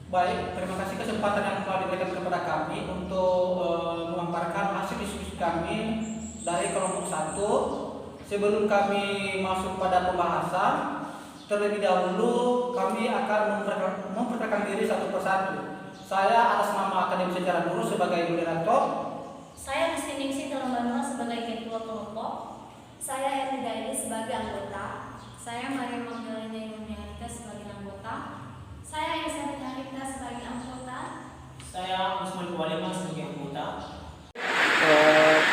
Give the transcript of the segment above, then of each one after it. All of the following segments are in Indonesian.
Baik, terima kasih kesempatan yang telah diberikan kepada kami untuk memaparkan hasil diskusi kami dari kelompok 1. Sebelum kami masuk pada pembahasan, terlebih dahulu kami akan memperkenalkan diri satu persatu. Saya atas nama Akademi Sejarah Nurul sebagai moderator. Saya Ningsih Telombanua sebagai ketua kelompok. Saya Erlida Edi sebagai anggota. Saya Maria Magdalena Yuniarita sebagai anggota. Saya Elizabeth Arita sebagai anggota. Saya Usman Walima sebagai anggota.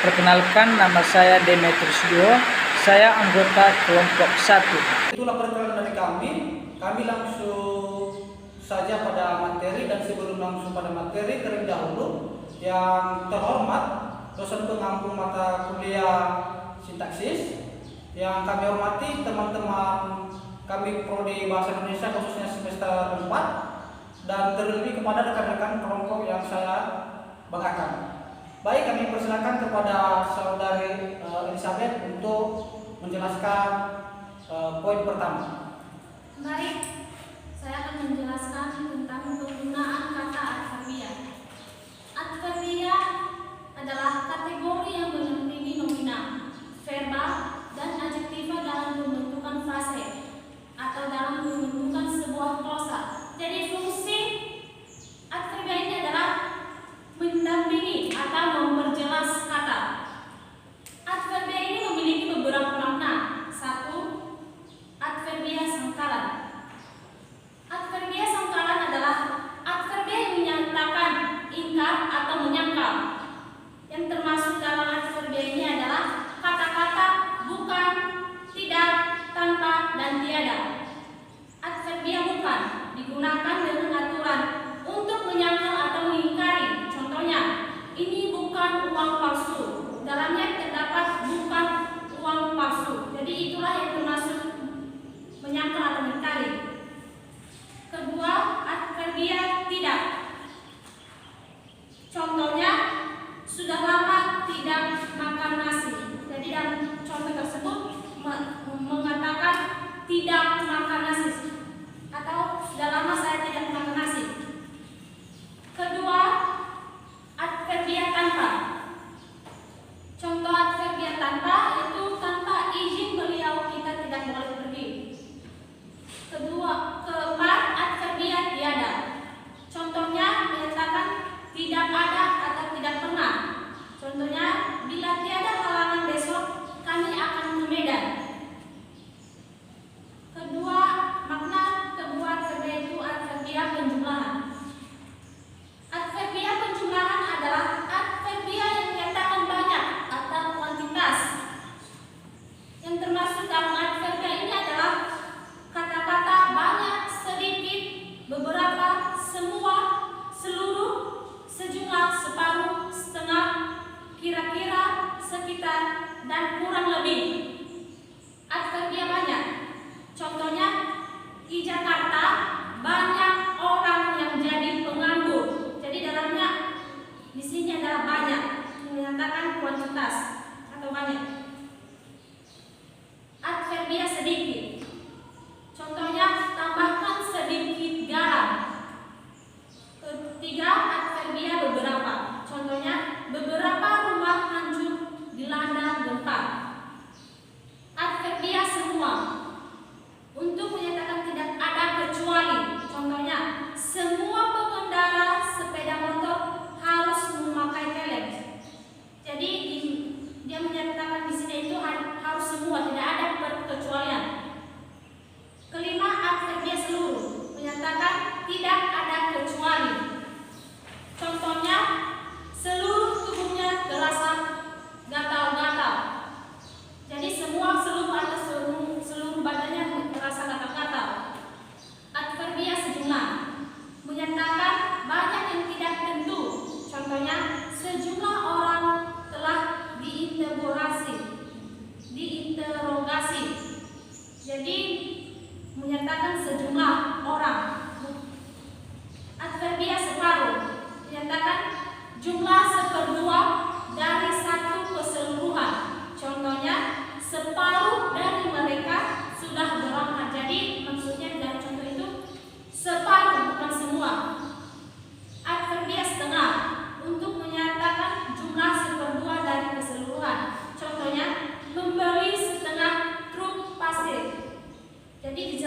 Perkenalkan, nama saya Demetrius Dio. Saya anggota kelompok 1. Itulah perkenalan dari kami. Kami langsung saja pada materi, dan sebelum langsung pada materi terlebih dahulu, yang terhormat dosen pengampu mata kuliah sintaksis yang kami hormati, teman-teman kami prodi bahasa Indonesia khususnya semester 4, dan terlebih kepada rekan-rekan kelompok yang saya banggakan. Baik, kami persilakan kepada saudari Elizabeth untuk menjelaskan poin pertama. Mari, saya akan menjelaskan tentang penggunaan kata adverbia. Adverbia adalah kategori yang mendampingi nominal, verbal, dan adjektiva dalam pembentukan frase atau dalam pembentukan sebuah klosa. Jadi fungsi adverbia ini adalah mendampingi atau memperjelas kata. Adverbia ini memiliki beberapa makna. 1. Adverbia sangkalan. Adverbia sangkalan adalah adverbia yang menyatakan ingkar atau menyangkal. Yang termasuk dalam adverbia ini adalah kata-kata bukan, tidak, tanpa, dan tiada. Adverbia bukan digunakan dengan aturan untuk menyangkal atau mengingkari. Contohnya, ini bukan uang palsu. Dalamnya terdapat bukan uang palsu. Jadi itulah yang termasuk menyangkal atau mengingkari. Kedua, adverbia tidak. Contohnya, sudah lama tidak makan nasi. Jadi dalam contoh tersebut mengatakan tidak makan nasi atau sudah lama saya tidak makan nasi. Kedua, adverbia tanpa. Contoh adverbia tanpa itu tanpa izin beliau kita tidak boleh pergi. Keempat, adverbia tiada. Contohnya menyatakan tidak ada atau tidak pernah. Contohnya, bila tiada halangan besok kami akan ke Medan. Makna kedua adverbia itu adverbia penjumlahan. Adverbia penjumlahan adalah adverbia yang menyatakan banyak atau kuantitas. Yang termasuk dalam adverbia ini adalah kata-kata banyak, sedikit, beberapa, semua, seluruh, sejumlah, separuh, setengah, kira-kira, sekitar, dan kurang lebih. Adverbia banyak. Contohnya, di Jakarta banyak orang yang jadi penganggur. Jadi dalamnya di sini adalah banyak, menyatakan kuantitas atau banyak. Adverbia sedikit. Contohnya, tambahkan sedikit garam. Ketiga, adverbia beberapa. Contohnya, beberapa rumah hancur dilanda gempa. Adverbia semua. Untuk menyatakan tidak ada kecuali. Contohnya, semua pengendara sepeda motor harus memakai helm. Jadi dia menyatakan di sini itu harus semua, tidak ada perkecualian. Kelima, adverbia seluruh, menyatakan tidak ada kecuali. Contohnya, seluruh tubuhnya terasa gatal-gatal. Jadi semua seluruh atau seluruh badannya terasa gatal-gatal. Adverbia sejumlah, menyatakan banyak yang tidak tentu. Contohnya, sejumlah orang telah diinterogasi. Jadi menyatakan sejumlah orang. Adverbia separuh, menyatakan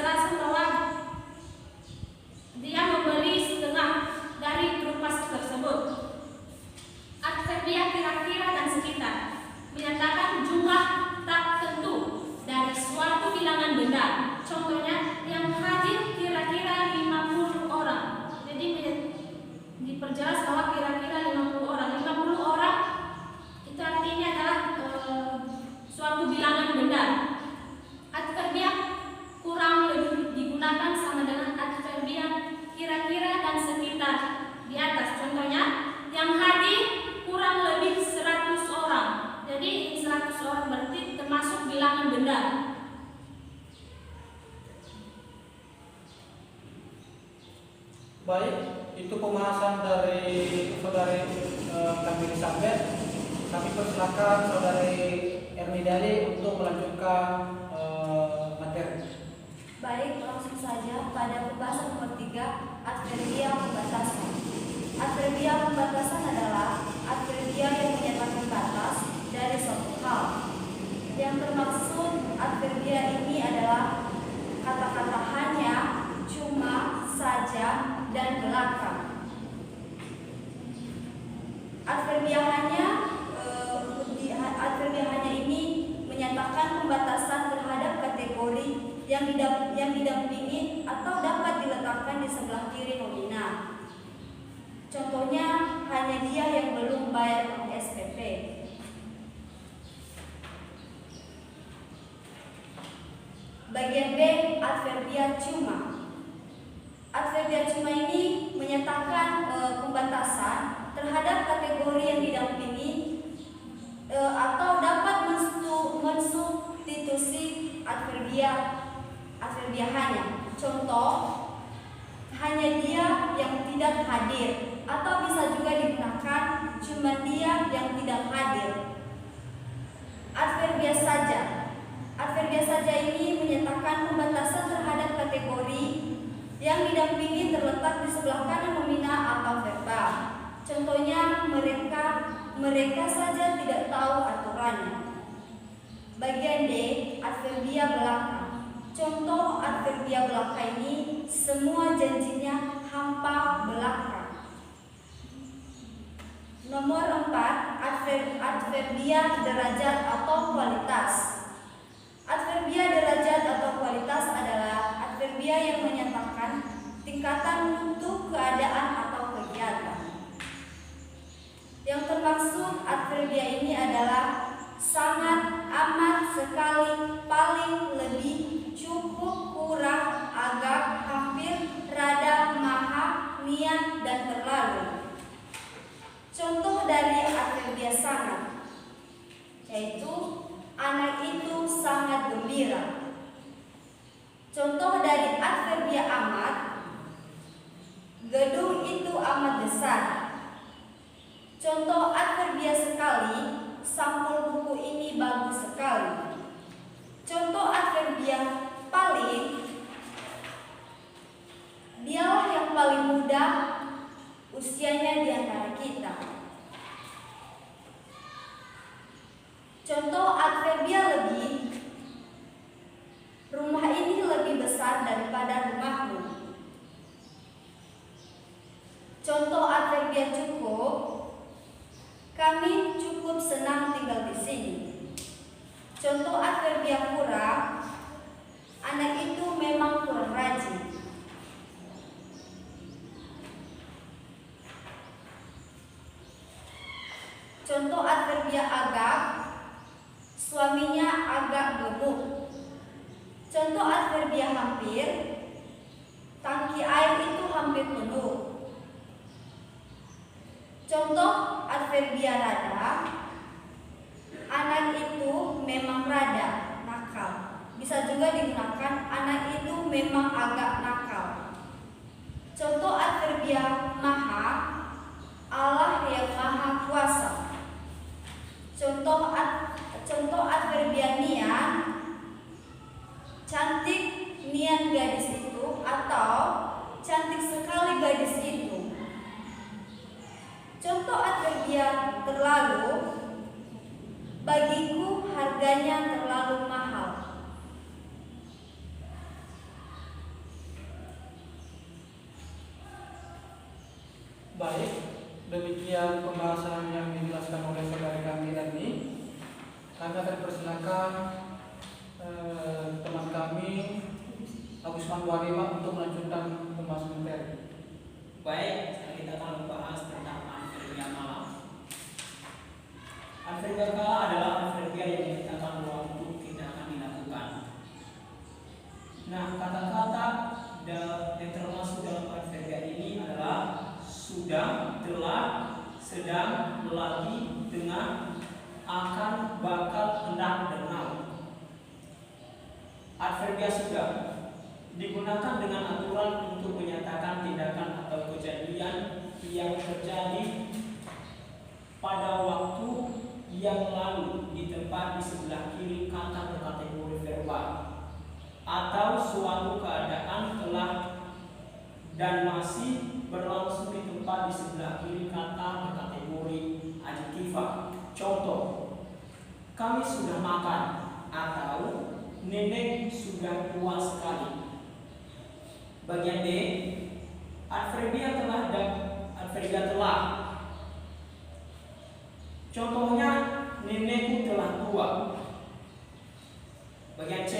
penjelasan bahwa dia membeli setengah dari trupas tersebut. Adverbia kira-kira dan sekitar menyatakan jumlah tak tentu dari suatu bilangan benda. Contohnya, yang hadir kira-kira 50 orang. Jadi diperjelas bahwa kira-kira 50 orang. 50 orang itu artinya adalah suatu bilangan benda. Adverbia kurang lebih digunakan sama dengan adverbia kira-kira dan sekitar di atas. Contohnya, yang hadir kurang lebih 100 orang. Jadi 100 orang berarti termasuk bilangan benda. Baik, itu pembahasan dari saudari kami Elizabeth. Kami persilakan saudari Ernidali untuk melanjutkan materi. Baik, langsung saja pada pembahasan nomor 3, adverbia pembatasan. Adverbia pembatasan adalah adverbia yang menyatakan batas dari suatu hal. Yang termaksud adverbia ini adalah kata-kata hanya, cuma, saja, dan belakang. Adverbia hanya ini menyatakan pembatasan terhadap kategori yang didampingi atau dapat diletakkan di sebelah kiri nominal. Contohnya, hanya dia yang belum bayar SPP. Bagian B, adverbia cuma. Adverbia cuma ini menyatakan pembatasan terhadap kategori yang didampingi atau dapat mensubstitusi adverbia hanya. Contoh, hanya dia yang tidak hadir, atau bisa juga digunakan cuma dia yang tidak hadir. Adverbia saja. Adverbia saja ini menyatakan pembatasan terhadap kategori yang didampingi terletak di sebelah kanan nominal atau verbal. Contohnya, mereka saja tidak tahu aturannya. Bagian D, adverbia belaka. Contoh adverbia belaka ini semua janjinya hampa belaka. Nomor 4, adverbia derajat atau kualitas. Adverbia derajat atau kualitas adalah adverbia yang menyatakan tingkatan mutu keadaan atau kegiatan. Yang termaksud adverbia ini adalah sangat, amat, sekali, paling, lebih, cukup, kurang, agak, hampir, rada, maha, niat, dan terlalu. Contoh dari adverbia sangat, yaitu anak itu sangat gembira. Contoh dari adverbia amat, gedung itu amat besar. Contoh adverbia sekali, sampul buku ini bagus sekali. Contoh adverbia paling, dialah yang paling muda usianya di antara kita. Contoh adverbia lebih, rumah ini lebih besar daripada rumahmu. Contoh adverbia cukup, kami cukup senang tinggal di sini. Contoh adverbia kurang, anak itu memang kurang rajin. Contoh adverbia agak, suaminya agak gemuk. Contoh adverbia hampir, tangki air itu hampir penuh. Contoh adverbia rada, anak itu memang rada nakal. Bisa juga digunakan anak itu memang agak nakal. Contoh adverbia maha, Allah yang maha kuasa. Contoh adverbia nian, cantik nian gadis itu, atau cantik sekali gadis itu. Contoh adverbia terlalu, bagiku harganya terlalu mahal. Baik, demikian pembahasan yang dijelaskan oleh saudara kami tadi. Kami akan persilakan teman kami Agus Manwarima untuk melanjutkan pembahasan materi. Baik, sekarang kita akan membahas tentang adverbia kala. Adverbia kala adalah adverbia yang menyatakan waktu tindakan dilakukan. Nah, kata-kata yang termasuk dalam adverbia ini adalah sudah, telah, sedang, lagi, tengah, akan, bakal, hendak, dan mau. Adverbia sudah digunakan dengan aturan untuk menyatakan tindakan atau kejadian yang terjadi pada waktu yang lalu di tempat di sebelah kiri kata berkategori verbal, atau suatu keadaan telah dan masih berlangsung di tempat di sebelah kiri kata berkategori adjektiva. Contoh, kami sudah makan, atau nenek sudah tua sekali. Bagian D, adverbia telah dan adverbia telah. Contohnya, nenekku telah tua. Bagian C,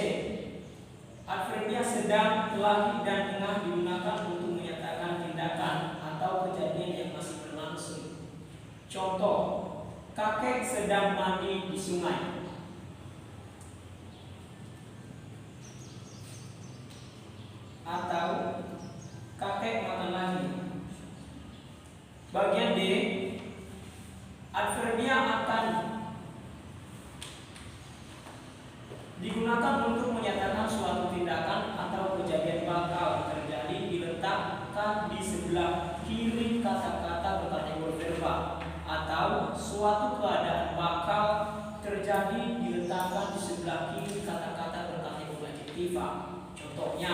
adverbia sedang, lagi, dan tengah digunakan untuk menyatakan tindakan atau kejadian yang masih berlangsung. Contoh, kakek sedang mandi di sungai. Atau kakek makan lagi. Bagian D, adverbia akan digunakan untuk menyatakan suatu tindakan atau kejadian bakal terjadi diletakkan di sebelah kiri kata-kata berkategori verbal, atau suatu keadaan bakal terjadi diletakkan di sebelah kiri kata-kata berkategori adjektiva. Contohnya,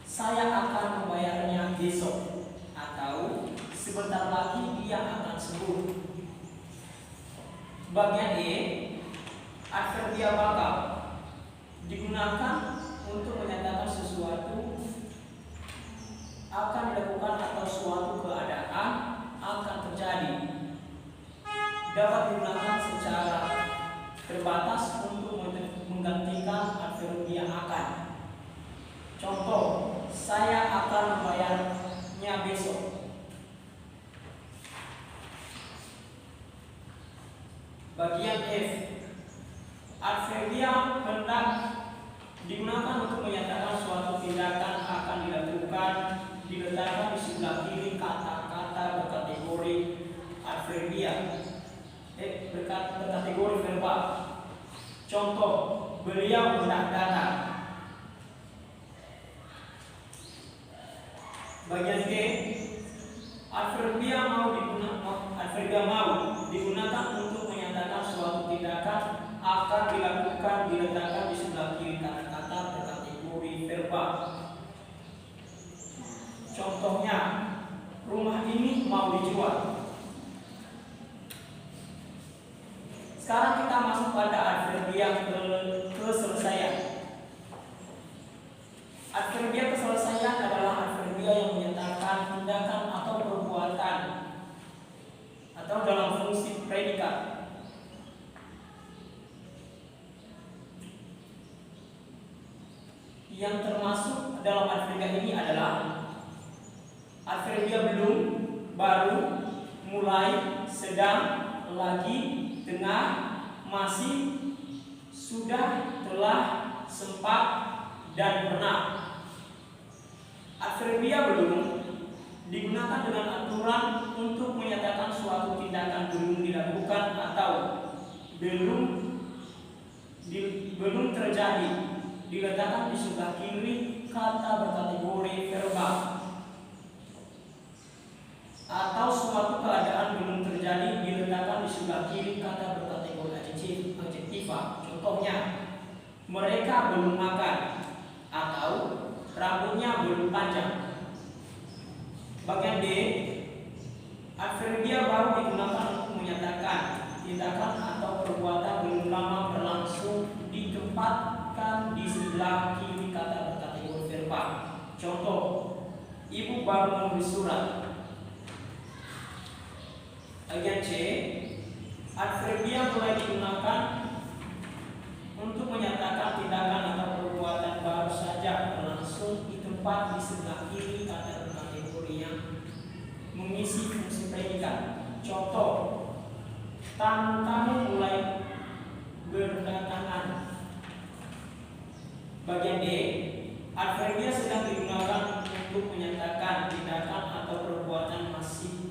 saya akan membayarnya besok, atau sebentar lagi dia akan sembuh. Bagian E, adverbia bakal digunakan untuk menyatakan sesuatu akan dilakukan atau suatu keadaan akan terjadi. Dapat digunakan secara terbatas untuk menggantikan adverbia akan. Contoh, saya akan membayarnya besok. Bagian F, adverbia hendak digunakan untuk menyatakan suatu tindakan akan dilakukan diletakkan di sebelah kiri kata-kata berkategori adverbia berkategori verbal. Contoh, beliau hendak datang. Bagian G, adverbia mau digunakan untuk menyatakan suatu tindakan akan dilakukan diletakkan di sebelah kiri kata-kata berkategori verbal. Contohnya, rumah ini mau dijual. Sekarang kita masuk pada adverbia keselesaian. Adverbia keselesaian adalah adverbia yang menyatakan tindakan atau perbuatan atau dalam fungsi predikat. Yang termasuk dalam adverbia ini adalah adverbia belum, baru, mulai, sedang, lagi, tengah, masih, sudah, telah, sempat, dan pernah. Adverbia belum digunakan dengan aturan untuk menyatakan suatu tindakan belum dilakukan atau belum terjadi, diletakkan di sebelah kiri kata berkategori verbal, atau suatu keadaan belum terjadi diletakkan di sebelah kiri kata berkategori adjektiva. Contohnya, mereka belum makan, atau rambutnya belum panjang. Bagian D, adverbia baru digunakan untuk menyatakan tindakan atau perbuatan belum lama berlangsung ditempatkan di sebelah kiri kata berkategori verbal. Contoh, ibu baru menulis surat. Bagian C, adverbia mulai digunakan untuk menyatakan tindakan atau perbuatan baru saja berlangsung di tempat di sebelah kiri kata berkategori yang mengisi fungsi predikat. Contoh, tamu-tamu mulai berdatangan. Bagian D, adverbia sedang digunakan untuk menyatakan tindakan atau perbuatan masih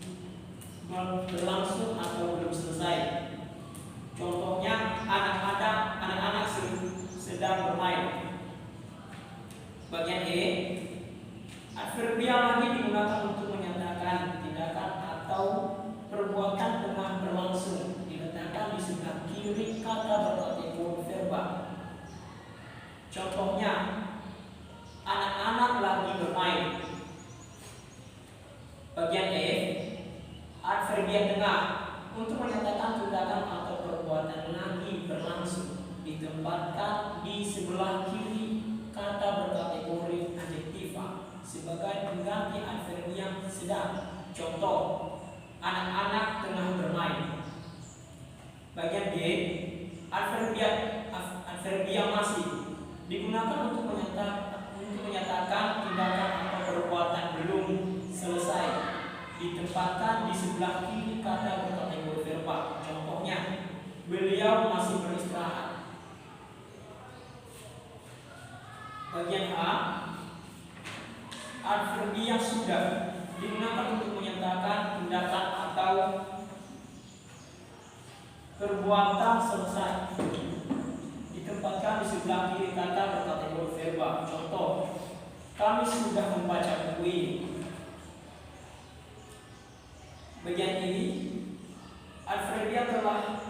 berlangsung atau belum selesai. Contohnya, anak-anak sedang bermain. Bagian E, adverbia lagi digunakan untuk menyatakan tindakan atau perbuatan tengah berlangsung, diletakkan di sebelah kiri kata berkategori verba. Contohnya, anak-anak lagi bermain. Bagian E, adverbia tengah untuk menyatakan tindakan atau perbuatan lagi berlangsung, ditempatkan di sebelah kiri kata berkategori adjektiva sebagai pengganti adverbia sedang. Contoh, anak-anak tengah bermain. Bagian D, adverbia masih digunakan untuk menyatakan tindakan atau perbuatan belum selesai, ditempatkan di sebelah kiri kata berkategori verba. Contohnya, beliau masih beristirahat. Bagian A, adverbia sudah digunakan untuk menyatakan tindakan atau perbuatan selesai, ditempatkan di sebelah kiri kata berkategori verba. Contoh, kami sudah membaca buku ini. Bagian ini, adverbia telah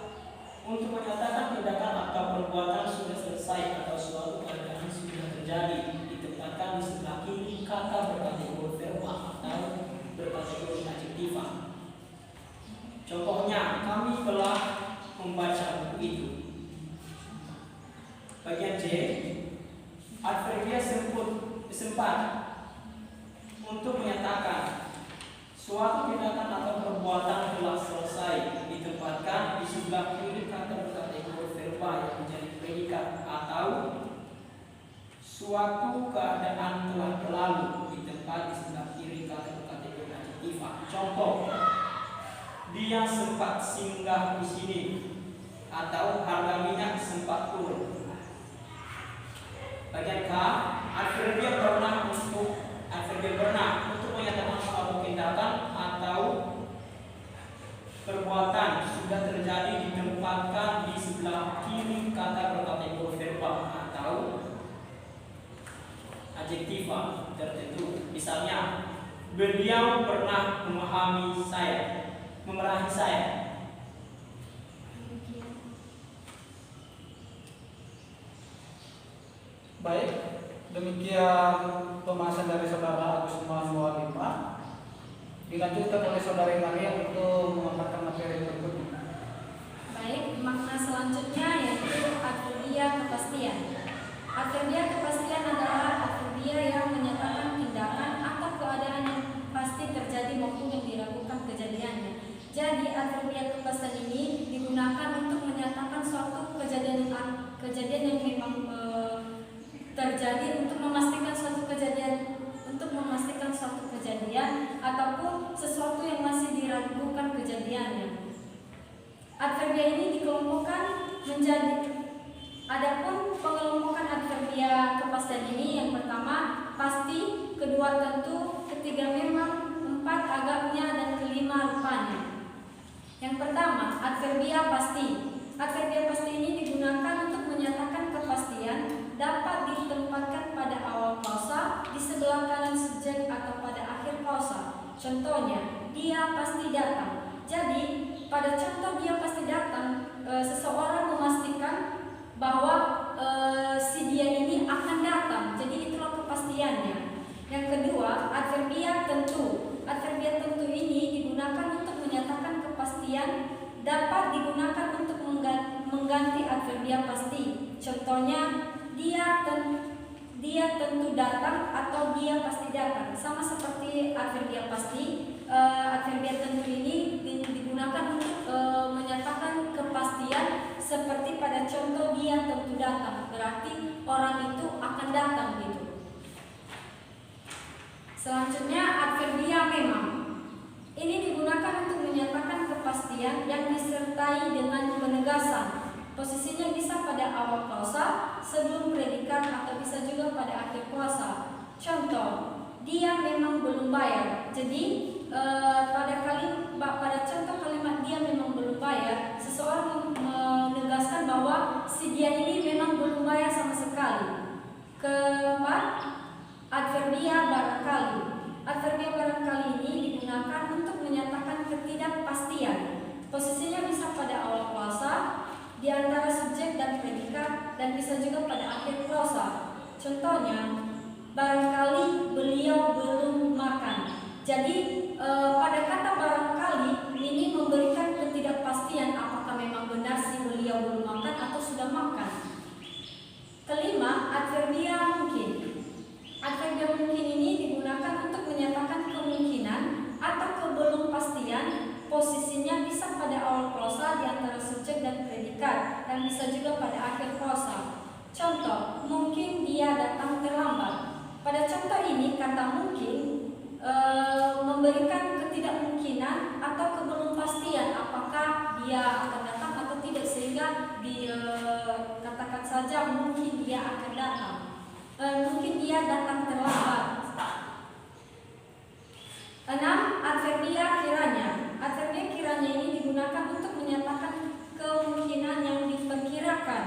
untuk menyatakan tindakan atau perbuatan sudah selesai atau suatu keadaan sudah terjadi, ditempatkan di sebelah kiri kata berkategori verba atau berkategori adjektiva. Contohnya, kami telah membaca buku itu. Bagian C, adverbia sempat untuk menyatakan suatu tindakan atau perbuatan telah selesai, ditempatkan di sebelah kiri kata berkategori verba yang menjadi predikat, atau suatu keadaan telah berlalu, ditempat di sebelah kiri kata berkategori adjektiva. Contoh, dia sempat singgah di sini, atau harga minyak sempat turun. Bagian K, adverbia pernah untuk menyatakan suatu tindakan atau perbuatan sudah terjadi, ditempatkan di sebelah kiri kata berkategori verba atau adjektiva tertentu. Misalnya, beliau pernah memarahi saya. Baik, demikian pembahasan dari saudara Agus Manuel 5. Dilanjutkan oleh saudari Maria untuk memaparkan materi berikutnya. Baik, makna selanjutnya yaitu adverbia kepastian. Adverbia kepastian adalah adverbia yang menyatakan tindakan atau keadaan yang pasti terjadi maupun yang diragukan kejadiannya. Jadi adverbia kepastian ini digunakan untuk menyatakan suatu kejadian yang memang terjadi, untuk memastikan suatu kejadian ataupun sesuatu yang masih diragukan kejadiannya. Adverbia ini dikelompokkan menjadi, adapun pengelompokan adverbia kepastian ini yang pertama pasti, kedua tentu, ketiga memang, empat agaknya, dan kelima rupanya. Yang pertama, adverbia pasti. Adverbia pasti ini digunakan untuk menyatakan kepastian, dapat ditempatkan pada awal pausa, di sebelah kanan subjek atau pada akhir pausa. Contohnya, dia pasti datang. Jadi, pada contoh dia pasti datang, seseorang memastikan bahwa si dia ini akan datang. Jadi itulah kepastiannya. Yang kedua, adverbia tentu. Adverbia tentu ini digunakan untuk menyatakan kepastian, dapat digunakan untuk mengganti adverbia pasti. Contohnya, dia tentu datang atau dia pasti datang. Sama seperti adverbia pasti, adverbia tentu ini digunakan seperti pada contoh dia tentu datang, berarti orang itu akan datang gitu. Selanjutnya adverbia memang. Ini digunakan untuk menyatakan kepastian yang disertai dengan penegasan. Posisinya bisa pada awal klausa, sebelum predikat, atau bisa juga pada akhir klausa. Contoh, dia memang belum bayar. Jadi pada contoh kalimat dia memang belum bayar, seseorang menegaskan bahwa si dia ini memang belum bayar sama sekali. Keempat, adverbia barangkali. Adverbia barangkali ini digunakan untuk menyatakan ketidakpastian. Posisinya bisa pada awal klausa, di antara subjek dan predikat, dan bisa juga pada akhir klausa. Contohnya, barangkali beliau belum makan. Jadi pada kata barangkali ini memberikan ketidakpastian apakah memang benar si beliau belum makan atau sudah makan. Kelima, adverbia mungkin. Adverbia mungkin ini digunakan untuk menyatakan kemungkinan atau kebelumpastian. Posisinya bisa pada awal klausa di antara subjek dan predikat, dan bisa juga pada akhir klausa. Contoh, mungkin dia datang terlambat. Pada contoh ini kata mungkin memberikan ketidakmungkinan atau kebelumpastian apakah dia akan datang atau tidak, sehingga dikatakan saja mungkin dia akan datang. Mungkin dia datang terlambat. 6. Adverbia kiranya. Adverbia kiranya ini digunakan untuk menyatakan kemungkinan yang diperkirakan.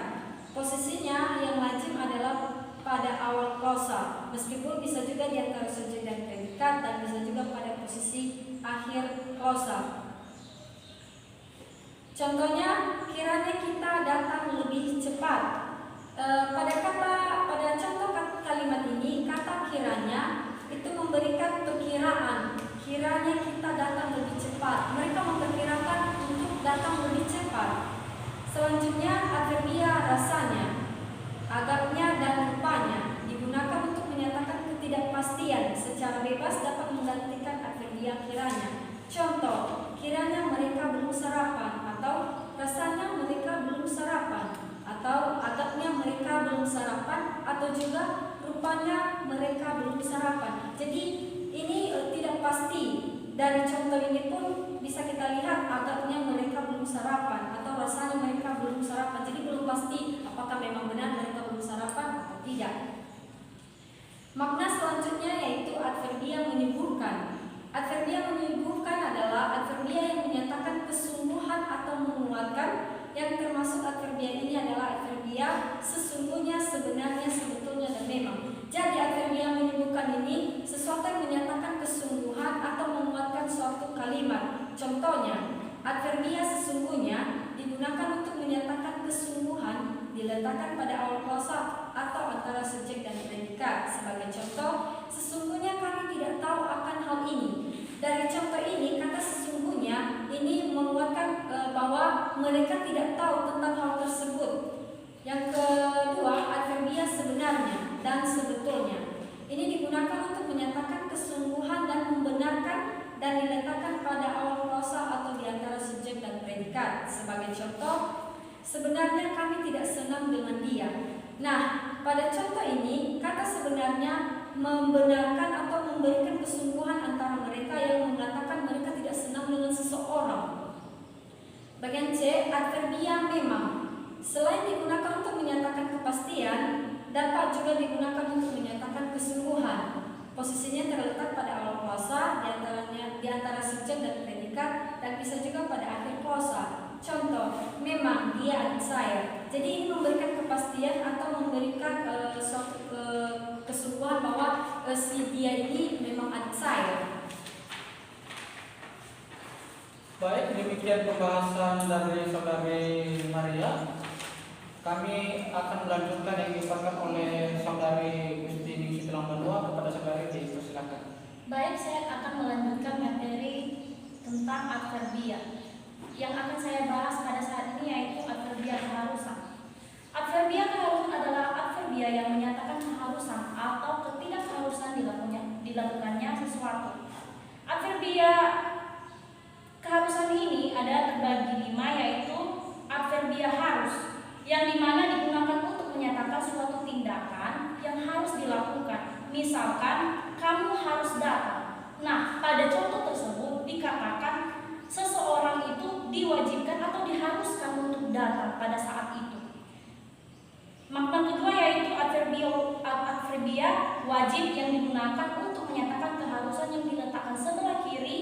Posisinya yang lazim adalah pada awal klausa, meskipun bisa juga di antara subjek dan predikat, dan bisa juga pada posisi akhir klausa. Contohnya, kiranya kita datang lebih cepat. Pada contoh kalimat ini, kata kiranya itu memberikan perkiraan. Kiranya kita datang lebih cepat. Mereka memperkirakan untuk datang lebih cepat. Selanjutnya, adverbia rasanya, agaknya, dan rupanya digunakan untuk menyatakan ketidakpastian. Secara bebas dapat menggantikan adverbia kiranya. Contoh, kiranya mereka belum sarapan, atau rasanya mereka belum sarapan, atau agaknya mereka belum sarapan, atau juga rupanya mereka belum sarapan. Jadi ini tidak pasti. Dari contoh ini pun bisa kita lihat agaknya mereka belum sarapan atau rasanya mereka belum sarapan. Jadi belum pasti apakah memang benar mereka belum sarapan atau tidak. Makna selanjutnya yaitu adverbia menyuburkan. Adverbia menyuburkan adalah adverbia yang menyatakan kesungguhan atau menguatkan. Yang termasuk adverbia ini adalah adverbia sesungguhnya, sebenarnya, sebetulnya, dan memang. Jadi adverbia menyuburkan ini sesuatu yang menyatakan kesungguhan atau menguatkan suatu kalimat. Contohnya, adverbia sesungguhnya digunakan untuk menyatakan kesungguhan, diletakkan pada awal klausa atau antara subjek dan predikat. Sebagai contoh, sesungguhnya kami tidak tahu akan hal ini. Dari contoh ini, kata sesungguhnya ini menguatkan bahwa mereka tidak tahu tentang hal tersebut. Yang kedua, adverbia sebenarnya dan sebetulnya. Ini digunakan untuk menyatakan kesungguhan dan membenarkan, dan diletakkan pada awal klausa atau di antara subjek dan predikat. Sebagai contoh, sebenarnya kami tidak senang dengan dia. Nah, pada contoh ini, kata sebenarnya membenarkan atau memberikan kesungguhan antara mereka yang mengatakan mereka tidak senang dengan seseorang. Bagian C, adverbia memang. Selain digunakan untuk menyatakan kepastian, dapat juga digunakan untuk menyatakan kesungguhan. Posisinya terletak pada awal klausa, di antara subjek dan predikat, dan bisa juga pada akhir klausa. Contoh, memang dia adik saya. Jadi ini memberikan kepastian atau memberikan suatu kesungguhan bahwa si dia ini memang adik saya. Baik, demikian pembahasan dari Saudari Maria. Kami akan melanjutkan yang dipaparkan oleh Saudari Gusti Sitilang Banua kepada Saudari Dei. Silakan. Baik, saya akan melanjutkan materi tentang adverbia. Yang akan saya bahas pada saat ini yaitu adverbia keharusan. Adverbia keharusan adalah adverbia yang menyatakan keharusan atau ketidakharusan dilakukannya sesuatu. Adverbia keharusan ini ada terbagi 5, yaitu adverbia harus, yang dimana digunakan untuk menyatakan suatu tindakan yang harus dilakukan. Misalkan, kamu harus datang. Nah, pada contoh tersebut dikatakan seseorang itu diwajibkan atau diharuskan untuk datang pada saat itu. Makna kedua yaitu adverbia wajib yang digunakan untuk menyatakan keharusan yang diletakkan sebelah kiri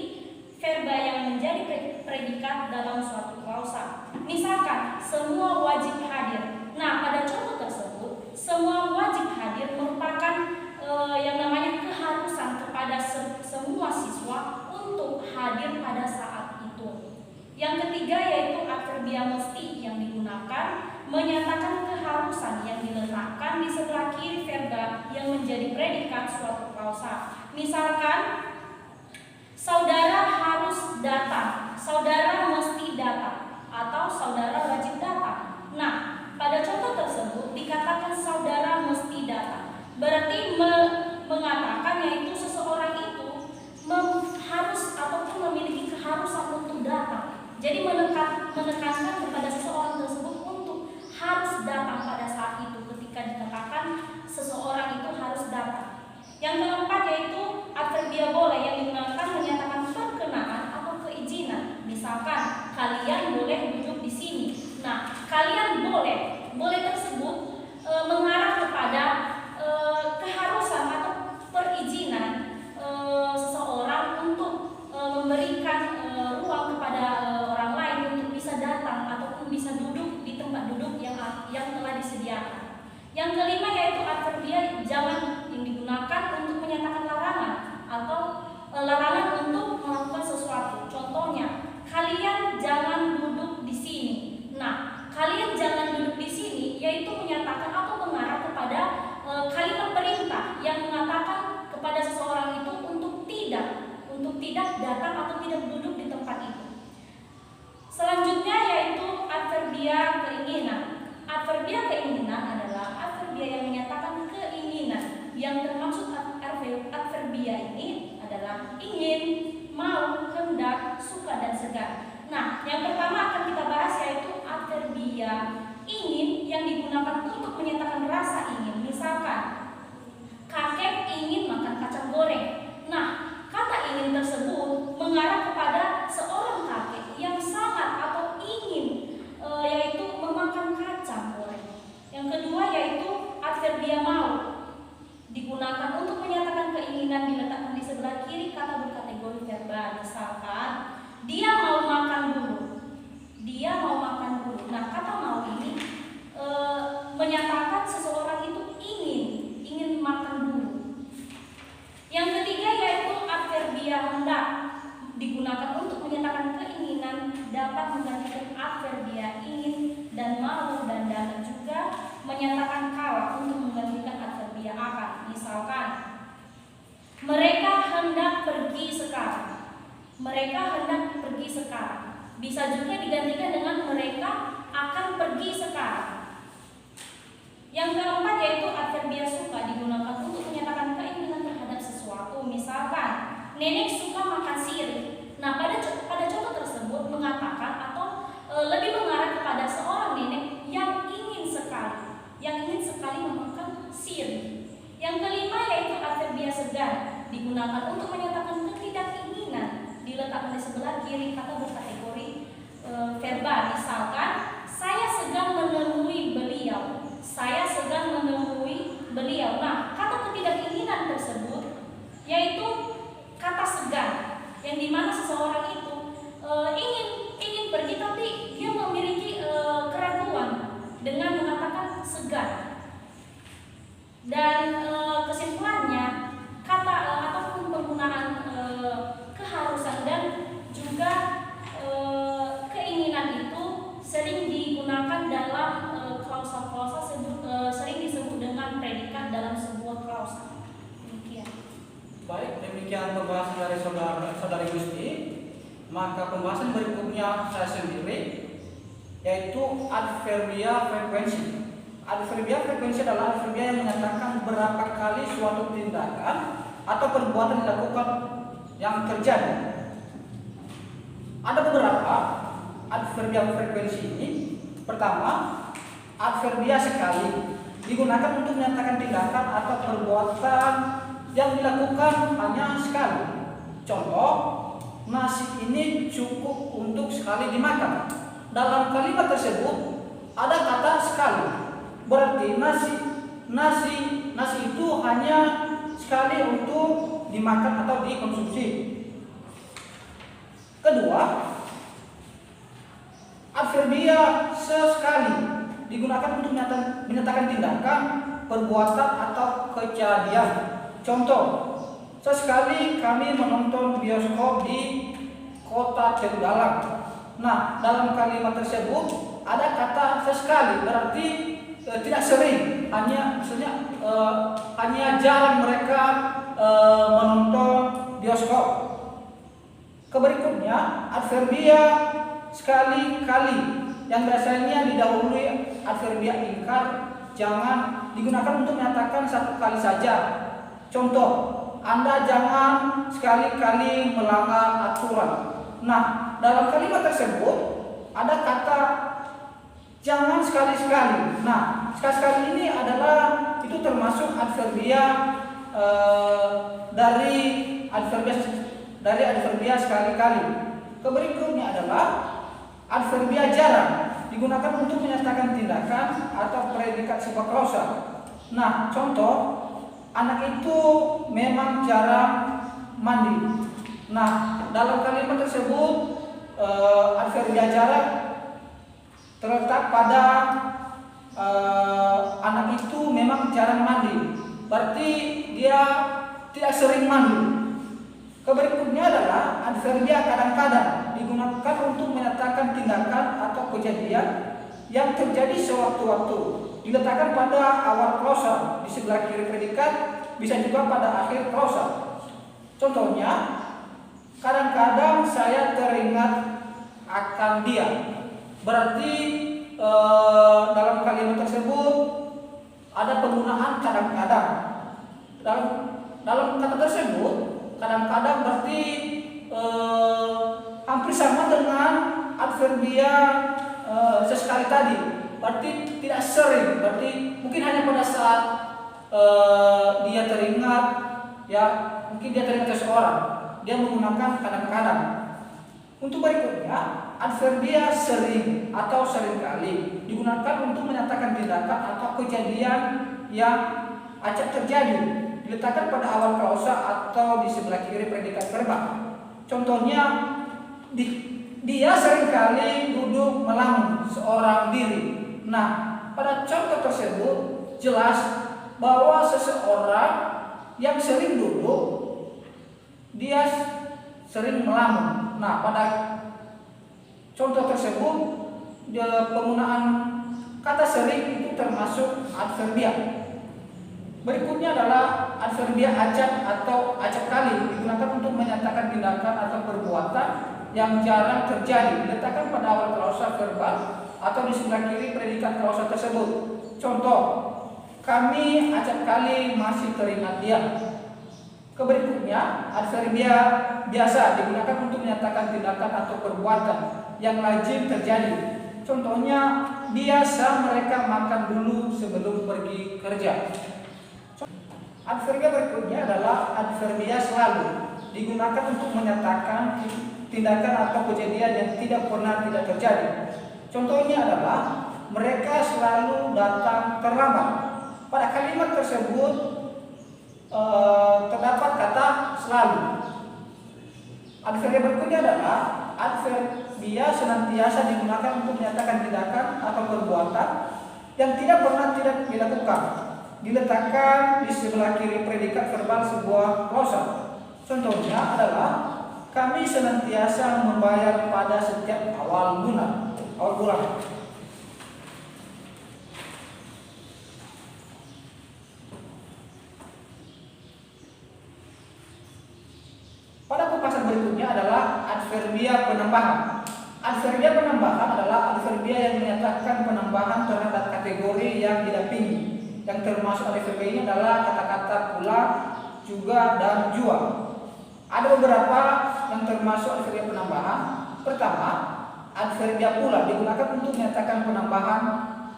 verba yang menjadi predikat dalam suatu klausa. Misalkan, semua wajib hadir. Nah, pada contoh tersebut, semua wajib hadir merupakan yang namanya keharusan kepada semua siswa untuk hadir pada saat itu. Yang ketiga yaitu adverbia mesti yang digunakan menyatakan keharusan yang diletakkan di sebelah kiri verba yang menjadi predikat suatu klausa. Misalkan, saudara harus datang, saudara mesti datang, atau saudara wajib datang. Nah, pada contoh tersebut dikatakan saudara mesti datang. Berarti mengatakan yaitu seseorang itu harus ataupun memiliki keharusan untuk datang. Jadi menekankan kepada seseorang tersebut untuk harus datang pada saat itu ketika dikatakan seseorang itu harus datang. Yang keempat yaitu adverbia boleh yang digunakan menyatakan perkenaan atau keizinan. Misalkan, kalian boleh duduk di sini. Nah, kalian boleh tersebut mengarah kepada keharusan atau perizinan seseorang untuk memberikan ruang kepada orang lain untuk bisa datang ataupun bisa duduk di tempat duduk yang telah disediakan. Yang kelima yaitu adverbia jangan yang digunakan untuk menyatakan larangan atau larangan untuk melakukan sesuatu. Contohnya, kalian jangan duduk di sini. Nah, kalian jangan duduk di sini yaitu menyatakan atau mengarah kepada kalimat perintah yang mengatakan kepada seseorang itu untuk tidak datang atau tidak duduk di tempat itu. Selanjutnya yaitu adverbia keinginan. Adverbia keinginan adalah adverbia yang menyatakan keinginan. Yang termaksud adverbia ini adalah ingin, mau, hendak, suka, dan segan. Nah, yang pertama akan kita bahas yaitu adverbia ingin yang digunakan untuk menyatakan rasa ingin. Misalkan, kakek ingin makan kacang goreng. Nah, kata ingin tersebut mengarah kepada seorang kakek yang sangat atau ingin yaitu memakan kacang goreng. Yang kedua yaitu adverbia mau digunakan untuk menyatakan keinginan diletakkan di sebelah kiri kata berkategori verba. Misalkan, dia mau makan dulu. Nah, kata mau ini menyatakan seseorang itu ingin makan dulu. Yang ketiga yaitu adverbia hendak digunakan untuk menyatakan keinginan dapat menggantikan adverbia ingin dan mau dan juga menyatakan kala untuk menggantikan adverbia akan. Misalkan, mereka hendak pergi sekarang. Bisa juga digantikan dengan mereka akan pergi sekarang. Yang keempat yaitu adverbia suka digunakan untuk menyatakan keinginan terhadap sesuatu. Misalkan, nenek suka makan sirih. Nah, pada contoh tersebut mengatakan atau lebih mengarah kepada seorang nenek yang ingin sekali memakan sirih. Yang kelima yaitu adverbia segan digunakan untuk menyatakan ketidakinginan diletakkan di sebelah kiri kata berkategori verba. Misalkan, saya segan menemui beliau. Nah, kata ketidakinginan tersebut yaitu kata segan, yang dimana seseorang itu ingin pergi tapi dia memiliki keraguan dengan mengatakan segan. Dan kesimpulannya kata ataupun penggunaan keharusan dan juga keinginan itu sering digunakan dalam klausa-klausa sering disebut dengan predikat dalam sebuah klausa. Demikian. Baik, demikian pembahasan dari saudari Gusti. Maka pembahasan berikutnya saya sendiri yaitu adverbia frekuensi. Adverbia frekuensi adalah adverbia yang menyatakan berapa kali suatu tindakan atau perbuatan dilakukan yang terjadi. Ada beberapa adverbia frekuensi ini Pertama, adverbia sekali digunakan untuk menyatakan tindakan atau perbuatan yang dilakukan hanya sekali. Contoh, nasi ini cukup untuk sekali dimakan. Dalam kalimat tersebut ada kata sekali. Berarti nasi itu hanya sekali untuk dimakan atau dikonsumsi. Kedua, adverbia sesekali digunakan untuk menyatakan tindakan, perbuatan atau kejadian. Contoh, sesekali kami menonton bioskop di kota Tegalang. Nah, dalam kalimat tersebut ada kata sesekali, berarti tidak sering, hanya jarang mereka menonton bioskop. Keberikutnya, adverbia sekali-kali yang biasanya didahului adverbia ingkar, jangan digunakan untuk menyatakan satu kali saja. Contoh, Anda jangan sekali-kali melanggar aturan. Nah, dalam kalimat tersebut ada kata jangan sekali-sekali. Nah, sekali-sekali ini adalah itu termasuk adverbia dari adverbia sekali-kali. Keberikutnya adalah adverbia jarang, digunakan untuk menyatakan tindakan atau predikat sebuah klausa. Nah, contoh, anak itu memang jarang mandi. Nah, dalam kalimat tersebut adverbia jarang terletak pada anak itu memang jarang mandi, berarti dia tidak sering mandi. Keberikutnya adalah adverbia kadang-kadang, digunakan untuk menyatakan tindakan atau kejadian yang terjadi sewaktu-waktu, diletakkan pada awal klausa di sebelah kiri predikat, bisa juga pada akhir klausa. Contohnya, kadang-kadang saya teringat akan dia, berarti dalam kalimat tersebut ada penggunaan kadang-kadang. Dalam kata tersebut kadang-kadang berarti hampir sama dengan adverbia sesekali tadi, berarti tidak sering, berarti mungkin hanya pada saat dia teringat, ya mungkin dia teringat seseorang, dia menggunakan kadang-kadang. Untuk berikutnya, adverbia sering atau seringkali digunakan untuk menyatakan tindakan atau kejadian yang acap terjadi, diletakkan pada awal klausa atau di sebelah kiri predikat verba. Contohnya, dia seringkali duduk melamun seorang diri. Nah, pada contoh tersebut jelas bahwa seseorang yang sering duduk, dia sering melamun. Nah, pada contoh tersebut penggunaan kata sering itu termasuk adverbia. Berikutnya adalah adverbia acap atau acap kali, digunakan untuk menyatakan tindakan atau perbuatan yang jarang terjadi, diletakkan pada awal klausa verbal atau di sebelah kiri predikat klausa tersebut. Contoh, kami acap kali masih teringat dia. Keberikutnya, adverbia biasa digunakan untuk menyatakan tindakan atau perbuatan yang lazim terjadi. Contohnya, biasa mereka makan dulu sebelum pergi kerja. Adverbia berikutnya adalah adverbia selalu, digunakan untuk menyatakan tindakan atau kejadian yang tidak pernah tidak terjadi. Contohnya adalah mereka selalu datang terlambat. Pada kalimat tersebut terdapat kata selalu. Adverbia berikutnya adalah adverbia senantiasa digunakan untuk menyatakan tindakan atau perbuatan yang tidak pernah tidak dilakukan, diletakkan di sebelah kiri predikat verbal sebuah klausa. Contohnya adalah kami senantiasa membayar pada setiap awal bulan. Pada pembahasan berikutnya adalah adverbia penambahan. Adverbia penambahan adalah adverbia yang menyatakan penambahan terhadap kategori yang didampingi. Yang termasuk adverbia ini adalah kata-kata pula, juga, dan jua. Ada beberapa yang termasuk adverbia penambahan. Pertama, adverbia pula digunakan untuk menyatakan penambahan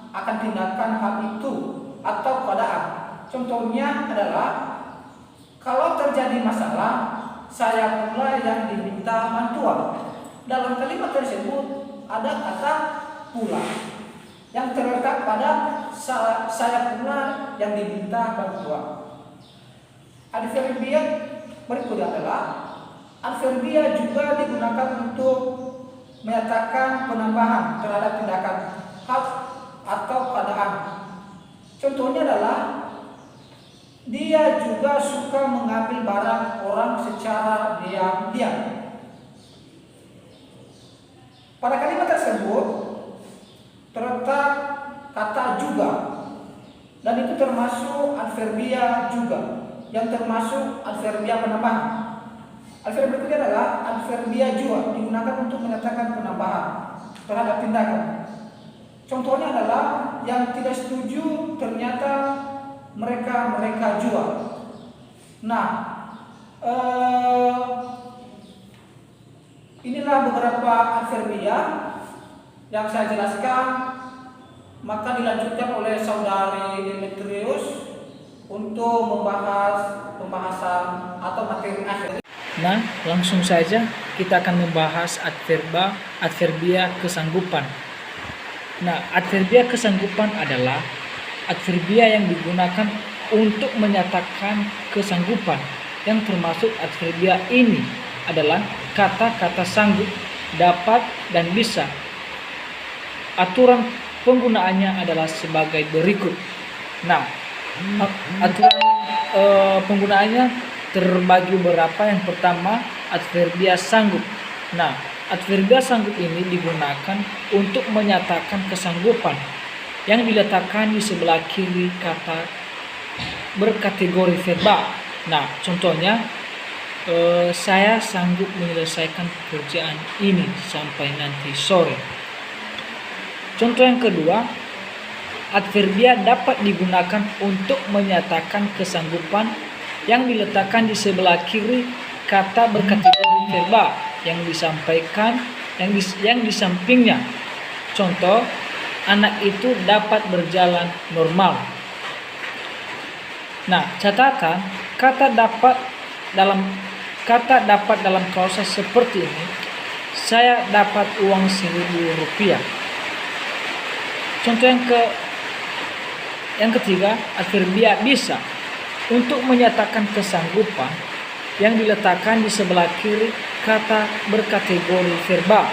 akan tindakan hal itu atau keadaan. Contohnya adalah kalau terjadi masalah, saya pula yang diminta bantuan. Dalam kalimat tersebut ada kata pula yang terletak pada saya pula yang diminta bantuan. Adverbia berikutnya adalah adverbia juga digunakan untuk menyatakan penambahan terhadap tindakan hal atau keadaan. Contohnya adalah dia juga suka mengambil barang orang secara diam-diam. Pada kalimat tersebut terletak kata juga, dan itu termasuk adverbia juga, yang termasuk adverbia penambahan. Adverbia berikutnya adalah adverbia juga, digunakan untuk menyatakan penambahan terhadap tindakan. Contohnya adalah yang tidak setuju ternyata mereka jual. Nah, inilah beberapa adverbia yang saya jelaskan. Maka dilanjutkan oleh saudari Demetrius untuk membahas pembahasan atau materi akhir. Nah, langsung saja kita akan membahas adverbia kesanggupan. Nah, adverbia kesanggupan adalah adverbia yang digunakan untuk menyatakan kesanggupan. Yang termasuk adverbia ini adalah kata-kata sanggup, dapat, dan bisa. Aturan penggunaannya adalah sebagai berikut. Nah, aturan penggunaannya terbagi beberapa. Yang pertama, adverbia sanggup. Nah, adverbia sanggup ini digunakan untuk menyatakan kesanggupan yang diletakkan di sebelah kiri kata berkategori verba. Nah, contohnya, saya sanggup menyelesaikan pekerjaan ini sampai nanti sore. Contoh yang kedua, adverbia dapat digunakan untuk menyatakan kesanggupan yang diletakkan di sebelah kiri kata berkategori verba yang disampaikan yang di sampingnya. Contoh, anak itu dapat berjalan normal. Nah, catatan kata dapat dalam klausa seperti ini. Saya dapat uang Rp1.000. Contoh yang ketiga, adverbia bisa untuk menyatakan kesanggupan yang diletakkan di sebelah kiri kata berkategori verba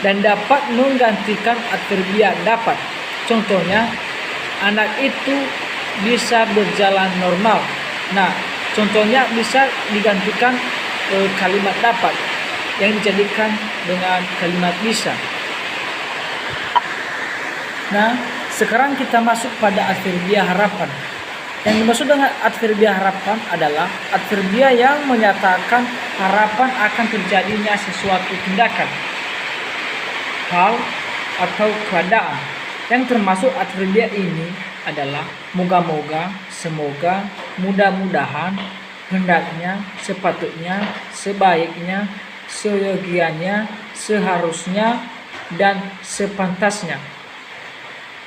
dan dapat menggantikan adverbia dapat. Contohnya, anak itu bisa berjalan normal. Nah, contohnya bisa digantikan kalimat dapat yang dijadikan dengan kalimat bisa. Nah, sekarang kita masuk pada adverbia harapan. Yang dimaksud dengan adverbia harapan adalah adverbia yang menyatakan harapan akan terjadinya sesuatu tindakan, hal, atau keadaan. Yang termasuk adverbia ini adalah moga-moga, semoga, mudah-mudahan, hendaknya, sepatutnya, sebaiknya, seyogianya, seharusnya, dan sepantasnya.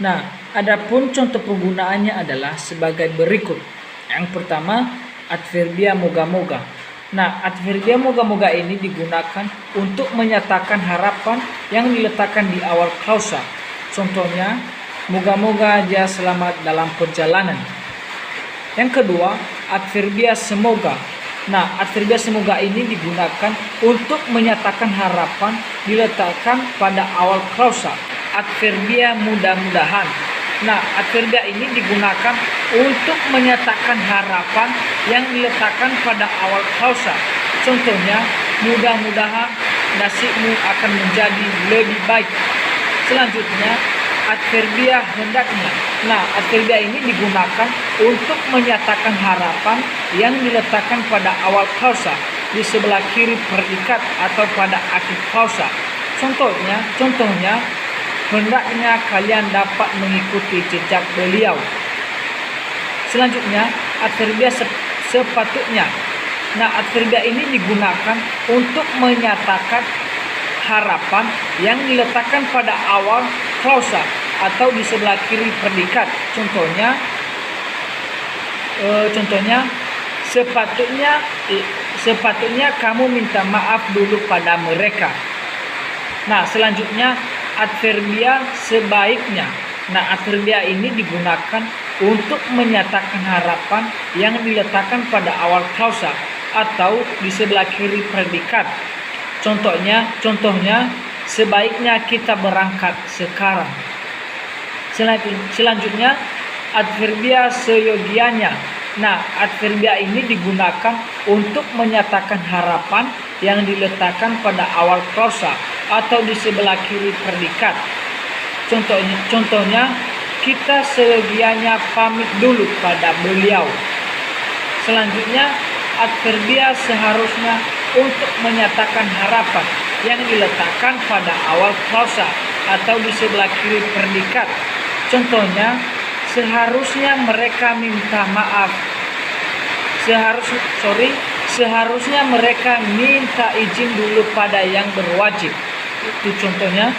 Nah, adapun contoh penggunaannya adalah sebagai berikut. Yang pertama, adverbia moga-moga. Nah, adverbia moga-moga ini digunakan untuk menyatakan harapan yang diletakkan di awal klausa. Contohnya, moga-moga dia selamat dalam perjalanan. Yang kedua, adverbia semoga. Nah, adverbia semoga ini digunakan untuk menyatakan harapan diletakkan pada awal klausa. Adverbia mudah-mudahan. Nah, adverbia ini digunakan untuk menyatakan harapan yang diletakkan pada awal klausa. Contohnya, mudah-mudahan nasibmu akan menjadi lebih baik. Selanjutnya, adverbia hendaknya. Nah, adverbia ini digunakan untuk menyatakan harapan yang diletakkan pada awal klausa di sebelah kiri predikat atau pada akhir klausa. Contohnya, hendaknya kalian dapat mengikuti jejak beliau. Selanjutnya, adverbia sepatutnya. Nah, adverbia ini digunakan untuk menyatakan harapan yang diletakkan pada awal klausa atau di sebelah kiri predikat. Contohnya sepatutnya kamu minta maaf dulu pada mereka. Nah, selanjutnya adverbia sebaiknya. Nah, adverbia ini digunakan untuk menyatakan harapan yang diletakkan pada awal klausa atau di sebelah kiri predikat. Contohnya, sebaiknya kita berangkat sekarang. Selanjutnya, adverbia seyogianya. Nah, adverbia ini digunakan untuk menyatakan harapan yang diletakkan pada awal klausa atau di sebelah kiri predikat. Contohnya, kita seyogianya pamit dulu pada beliau. Selanjutnya, adverbia seharusnya untuk menyatakan harapan yang diletakkan pada awal klausa atau di sebelah kiri predikat. Contohnya, seharusnya mereka minta maaf. Seharusnya mereka minta izin dulu pada yang berwajib. Itu contohnya.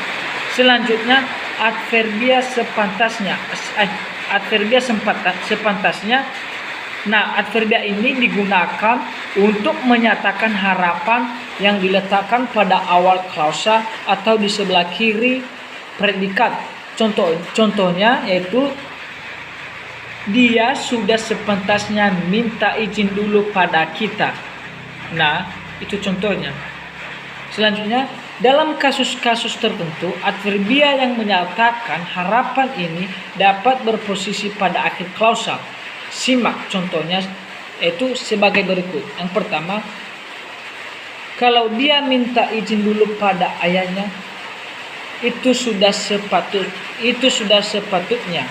Selanjutnya, adverbia sepantasnya. Nah, adverbia ini digunakan untuk menyatakan harapan yang diletakkan pada awal klausa atau di sebelah kiri predikat. Contohnya yaitu dia sudah sepantasnya minta izin dulu pada kita. Nah, itu contohnya. Selanjutnya, dalam kasus-kasus tertentu, adverbia yang menyatakan harapan ini dapat berposisi pada akhir klausa. Simak contohnya, yaitu sebagai berikut. Yang pertama, kalau dia minta izin dulu pada ayahnya, itu sudah sepatutnya.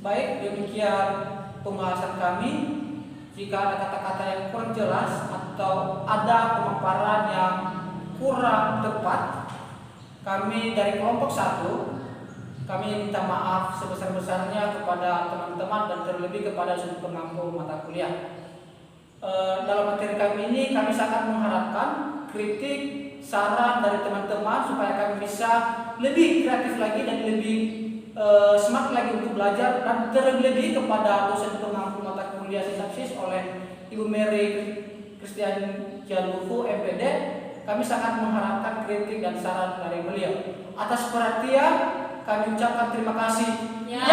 Baik, demikian pembahasan kami. Jika ada kata-kata yang kurang jelas atau ada pemaparan yang kurang tepat, kami dari kelompok 1 kami minta maaf sebesar-besarnya kepada teman-teman dan terlebih kepada sudut pengampu mata kuliah. Dalam materi kami ini kami sangat mengharapkan kritik, saran dari teman-teman supaya kami bisa lebih kreatif lagi dan lebih semangat lagi untuk belajar, dan terlebih kepada dosen pengampu mata kuliah sintaksis oleh Ibu Mary Christian Jalufu MPD. Kami sangat mengharapkan kritik dan saran dari beliau. Atas perhatian kami ucapkan terima kasih. Ya.